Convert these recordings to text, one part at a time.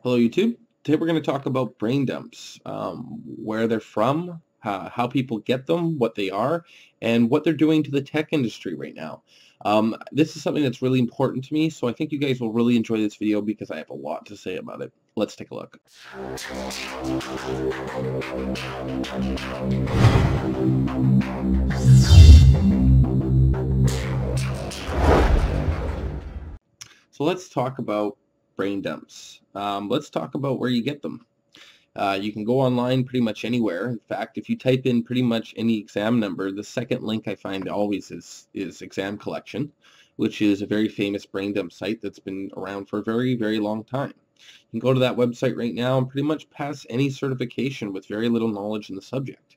Hello YouTube. Today we're going to talk about brain dumps, where they're from, how people get them, what they are, and what they're doing to the tech industry right now. This is something that's really important to me, so I think you guys will really enjoy this video because I have a lot to say about it. Let's take a look. So let's talk about brain dumps. Let's talk about where you get them. You can go online pretty much anywhere. In fact, if you type in pretty much any exam number, the second link I find always is Exam Collection, which is a very famous brain dump site that's been around for a very, very long time. You can go to that website right now and pretty much pass any certification with very little knowledge in the subject.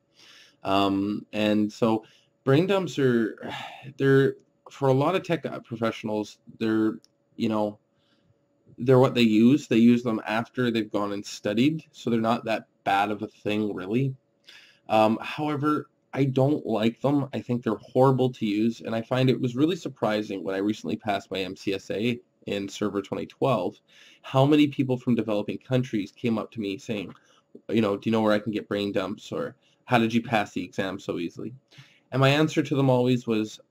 And so brain dumps they're, for a lot of tech professionals, you know, they're what they use. They use them after they've gone and studied, so they're not that bad of a thing, really. However, I don't like them. I think they're horrible to use, and I find it was really surprising when I recently passed my MCSA in Server 2012, how many people from developing countries came up to me saying, do you know where I can get brain dumps, or how did you pass the exam so easily? And my answer to them always was,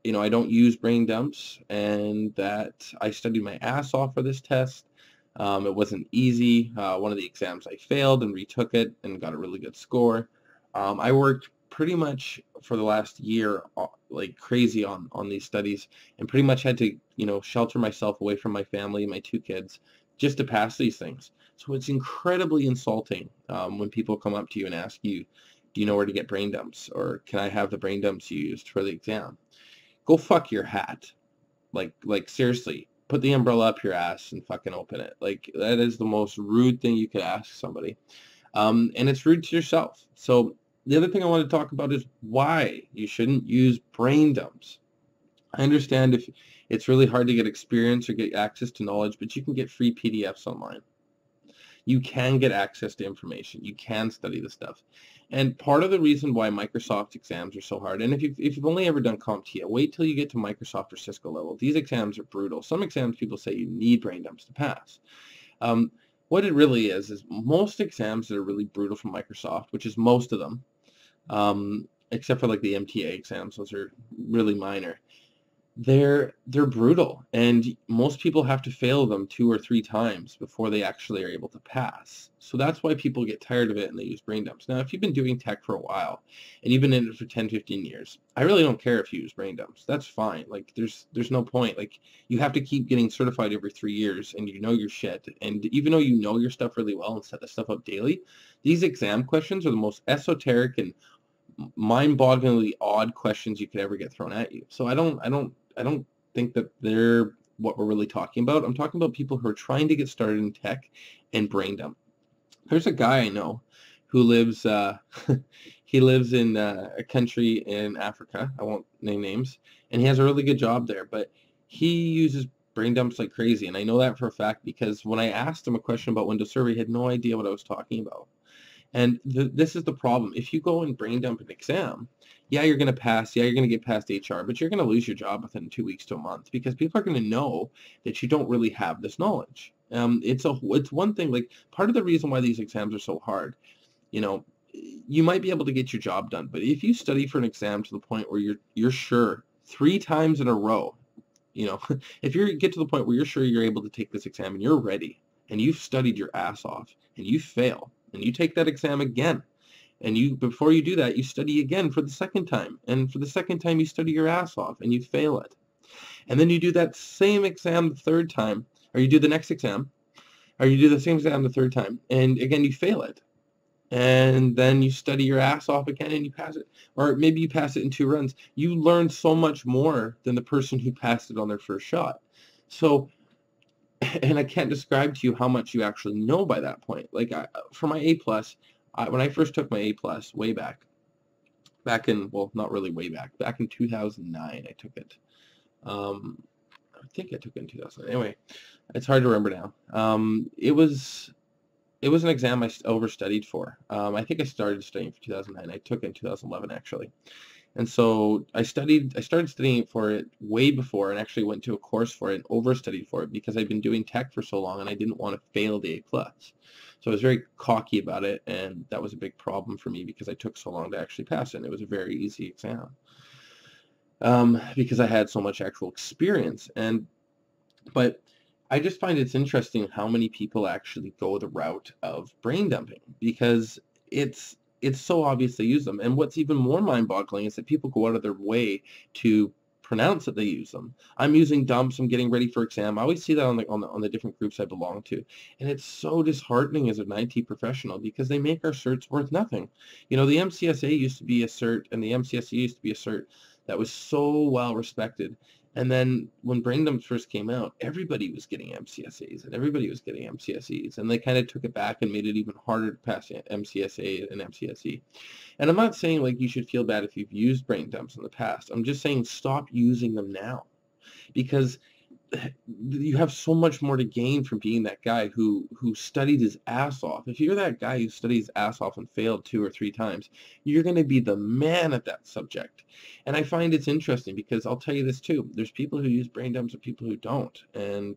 I don't use brain dumps, and that I studied my ass off for this test. It wasn't easy. One of the exams I failed and retook it and got a really good score. I worked pretty much for the last year like crazy on these studies, and pretty much had to, shelter myself away from my family and my two kids just to pass these things. So it's incredibly insulting when people come up to you and ask you, do you know where to get brain dumps, or can I have the brain dumps you used for the exam? Go fuck your hat. Like seriously, put the umbrella up your ass and fucking open it. Like, that is the most rude thing you could ask somebody. And it's rude to yourself. So the other thing I want to talk about is why you shouldn't use brain dumps. I understand if it's really hard to get experience or get access to knowledge, but you can get free PDFs online. You can get access to information. You can study the stuff. And part of the reason why Microsoft exams are so hard, and if you've only ever done CompTIA, wait till you get to Microsoft or Cisco level. These exams are brutal. Some exams people say you need brain dumps to pass. What it really is most exams that are really brutal from Microsoft, which is most of them, except for like the MTA exams, those are really minor. They're brutal, and most people have to fail them 2 or 3 times before they actually are able to pass. So that's why people get tired of it and they use brain dumps. Now, if you've been doing tech for a while and you've been in it for 10, 15 years, I really don't care if you use brain dumps. That's fine. Like, there's no point. Like, you have to keep getting certified every 3 years, and you know your shit. And even though you know your stuff really well and set the stuff up daily, these exam questions are the most esoteric and mind-bogglingly odd questions you could ever get thrown at you. So I don't think that they're what we're really talking about. I'm talking about people who are trying to get started in tech and brain dump. There's a guy I know who lives he lives in a country in Africa. I won't name names, and he has a really good job there, but he uses brain dumps like crazy, and I know that for a fact because when I asked him a question about Windows Server, he had no idea what I was talking about. And this is the problem. If you go and brain dump an exam, yeah, you're going to pass. Yeah, you're going to get past HR, but you're going to lose your job within 2 weeks to a month because people are going to know that you don't really have this knowledge. It's one thing, like, part of the reason why these exams are so hard, you might be able to get your job done, but if you study for an exam to the point where you're sure 3 times in a row, if you get to the point where you're sure you're able to take this exam and you're ready and you've studied your ass off and you fail and you take that exam again, and before you do that, you study again for the second time, and for the second time you study your ass off and you fail it, and then you do that same exam the third time, or you do the next exam, or you do the same exam the third time, and again you fail it, and then you study your ass off again and you pass it, or maybe you pass it in 2 runs. You learn so much more than the person who passed it on their first shot. So, and I can't describe to you how much you actually know by that point. Like, for my A+, when I first took my A+, way back in, well, not really way back in 2009, I took it. I think I took it in 2000. Anyway, it's hard to remember now. It was an exam I overstudied for. I think I started studying for 2009. I took it in 2011, actually. And so I started studying for it way before, and actually went to a course for it and overstudied for it because I'd been doing tech for so long and I didn't want to fail the A+. So I was very cocky about it, and that was a big problem for me because I took so long to actually pass it, and it was a very easy exam. Because I had so much actual experience. But I just find it's interesting how many people actually go the route of brain dumping because it's so obvious they use them. And what's even more mind-boggling is that people go out of their way to pronounce that they use them. I'm using dumps. I'm getting ready for exam. I always see that on the different groups I belong to, and it's so disheartening as an IT professional because they make our certs worth nothing. You know, the MCSA used to be a cert, and the MCSE used to be a cert that was so well respected. And then when Braindumps first came out, everybody was getting MCSAs and everybody was getting MCSEs, and they kind of took it back and made it even harder to pass MCSA and MCSE. And I'm not saying like you should feel bad if you've used Braindumps in the past. I'm just saying stop using them now, because you have so much more to gain from being that guy who studied his ass off. If you're that guy who studied his ass off and failed 2 or 3 times, you're going to be the man at that subject. And I find it's interesting because I'll tell you this too. There's people who use brain dumps and people who don't. And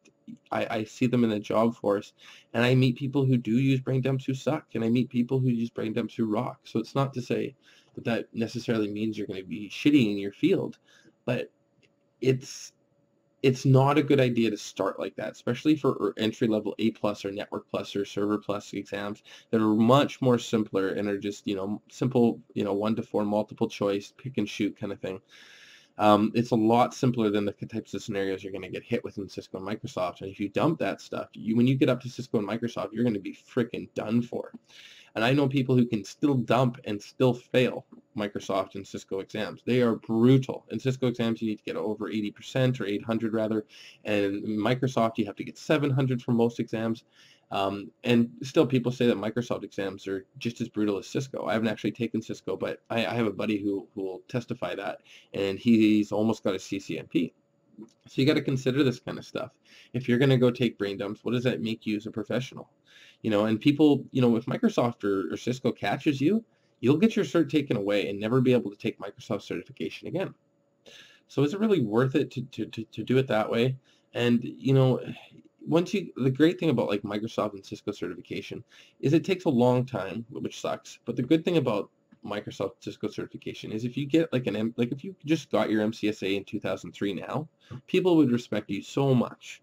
I see them in the job force, and I meet people who do use brain dumps who suck, and I meet people who use brain dumps who rock. So it's not to say that that necessarily means you're going to be shitty in your field, but it's not a good idea to start like that, especially for entry-level A+ or Network Plus or Server Plus exams that are much more simpler and are just, simple, 1 to 4 multiple choice, pick and shoot kind of thing. It's a lot simpler than the types of scenarios you're going to get hit with in Cisco and Microsoft. And if you dump that stuff, when you get up to Cisco and Microsoft, you're going to be freaking done for. And I know people who can still dump and still fail Microsoft and Cisco exams. They are brutal. In Cisco exams, you need to get over 80% or 800 rather. And in Microsoft, you have to get 700 for most exams. And still people say that Microsoft exams are just as brutal as Cisco. I haven't actually taken Cisco, but I have a buddy who will testify that, and he's almost got a CCNP. So you got to consider this kind of stuff. If you're going to go take brain dumps, what does that make you as a professional? And people, if Microsoft or Cisco catches you, you'll get your cert taken away and never be able to take Microsoft certification again. So is it really worth it to do it that way? And, the great thing about like Microsoft and Cisco certification is it takes a long time, which sucks. But the good thing about Microsoft Cisco certification is if you get if you just got your MCSA in 2003 now, people would respect you so much.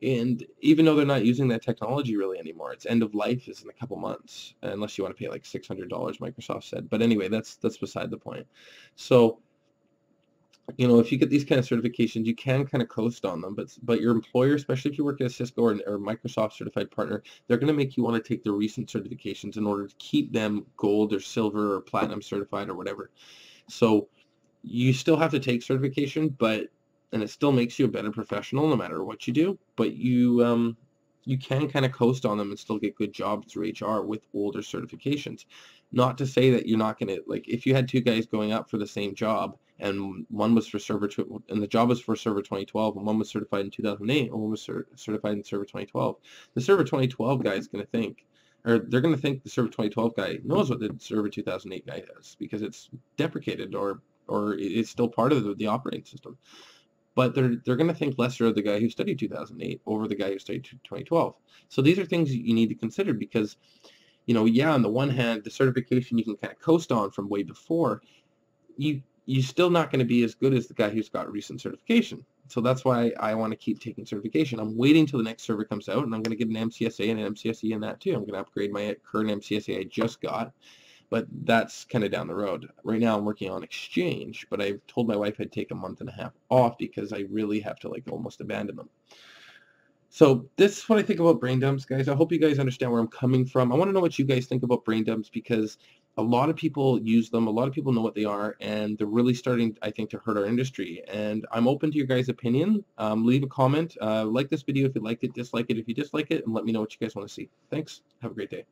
And even though they're not using that technology really anymore, its end of life is in a couple months, unless you want to pay like $600, Microsoft said. But anyway, that's beside the point. So, if you get these kind of certifications, you can kind of coast on them, but your employer, especially if you work at a Cisco or Microsoft certified partner, they're going to make you want to take the recent certifications in order to keep them gold or silver or platinum certified or whatever. So you still have to take certification, and it still makes you a better professional no matter what you do, but you can kind of coast on them and still get good jobs through HR with older certifications. Not to say that you're not going to, if you had 2 guys going up for the same job, and one was for server, and the job was for server 2012, and one was certified in 2008, and one was certified in server 2012. The server 2012 guy is going to think, or they're going to think the server 2012 guy knows what the server 2008 guy does because it's deprecated or it's still part of the operating system. But they're going to think lesser of the guy who studied 2008 over the guy who studied 2012. So these are things you need to consider because, on the one hand, the certification you can kind of coast on from way before, you're still not going to be as good as the guy who's got recent certification. So that's why I want to keep taking certification. I'm waiting till the next server comes out, and I'm going to get an MCSA and an MCSE in that too. I'm going to upgrade my current MCSA I just got, but that's kind of down the road. Right now I'm working on Exchange, but I've told my wife I'd take a month and a half off because I really have to almost abandon them. So this is what I think about brain dumps, guys. I hope you guys understand where I'm coming from. I want to know what you guys think about brain dumps because a lot of people use them. A lot of people know what they are, and they're really starting, I think, to hurt our industry. And I'm open to your guys' opinion. Leave a comment. Like this video if you liked it, dislike it if you dislike it, and let me know what you guys want to see. Thanks. Have a great day.